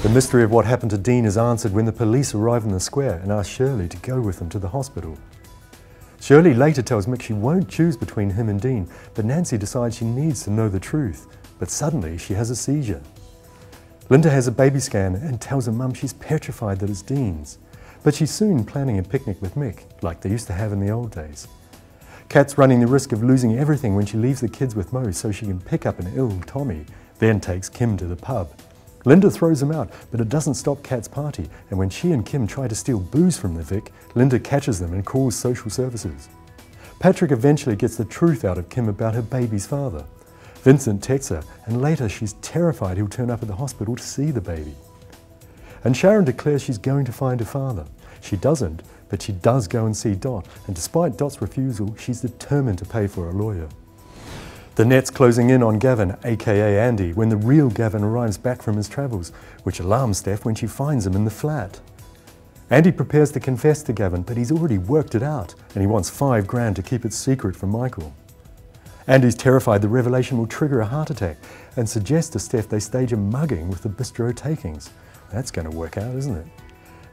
The mystery of what happened to Dean is answered when the police arrive in the square and ask Shirley to go with them to the hospital. Shirley later tells Mick she won't choose between him and Dean, but Nancy decides she needs to know the truth. But suddenly she has a seizure. Linda has a baby scan and tells her mum she's petrified that it's Dean's. But she's soon planning a picnic with Mick, like they used to have in the old days. Kat's running the risk of losing everything when she leaves the kids with Mo so she can pick up an ill Tommy, then takes Kim to the pub. Linda throws him out, but it doesn't stop Kat's party, and when she and Kim try to steal booze from the Vic, Linda catches them and calls social services. Patrick eventually gets the truth out of Kim about her baby's father. Vincent texts her, and later she's terrified he'll turn up at the hospital to see the baby. And Sharon declares she's going to find her father. She doesn't, but she does go and see Dot, and despite Dot's refusal, she's determined to pay for a lawyer. The net's closing in on Gavin, aka Andy, when the real Gavin arrives back from his travels, which alarms Steph when she finds him in the flat. Andy prepares to confess to Gavin, but he's already worked it out, and he wants $5 grand to keep it secret from Michael. Andy's terrified the revelation will trigger a heart attack, and suggests to Steph they stage a mugging with the bistro takings. That's going to work out, isn't it?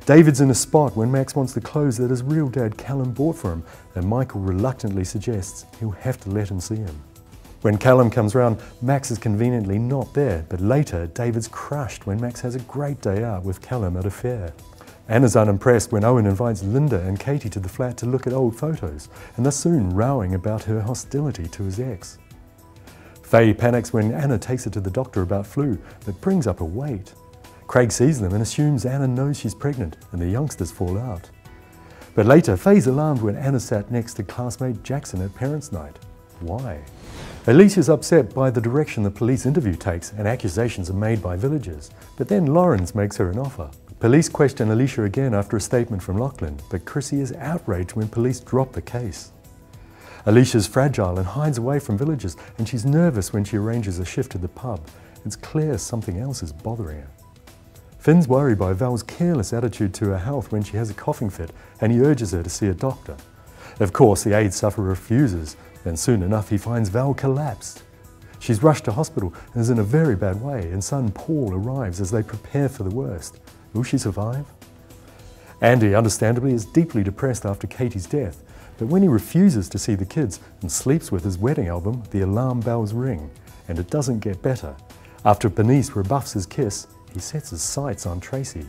David's in a spot when Max wants the clothes that his real dad Callum bought for him, and Michael reluctantly suggests he'll have to let him see him. When Callum comes round, Max is conveniently not there, but later David's crushed when Max has a great day out with Callum at a fair. Anna's unimpressed when Owen invites Linda and Katie to the flat to look at old photos, and they're soon rowing about her hostility to his ex. Faye panics when Anna takes her to the doctor about flu, but brings up her weight. Craig sees them and assumes Anna knows she's pregnant, and the youngsters fall out. But later, Faye's alarmed when Anna sat next to classmate Jackson at parents' night. Why? Alicia's upset by the direction the police interview takes and accusations are made by villagers. But then Lawrence makes her an offer. Police question Alicia again after a statement from Lachlan, but Chrissy is outraged when police drop the case. Alicia's fragile and hides away from villagers, and she's nervous when she arranges a shift to the pub. It's clear something else is bothering her. Finn's worried by Val's careless attitude to her health when she has a coughing fit, and he urges her to see a doctor. Of course, the aid sufferer refuses, and soon enough he finds Val collapsed. She's rushed to hospital and is in a very bad way, and son Paul arrives as they prepare for the worst. Will she survive? Andy, understandably, is deeply depressed after Katie's death, but when he refuses to see the kids and sleeps with his wedding album, the alarm bells ring, and it doesn't get better. After Bernice rebuffs his kiss, he sets his sights on Tracy.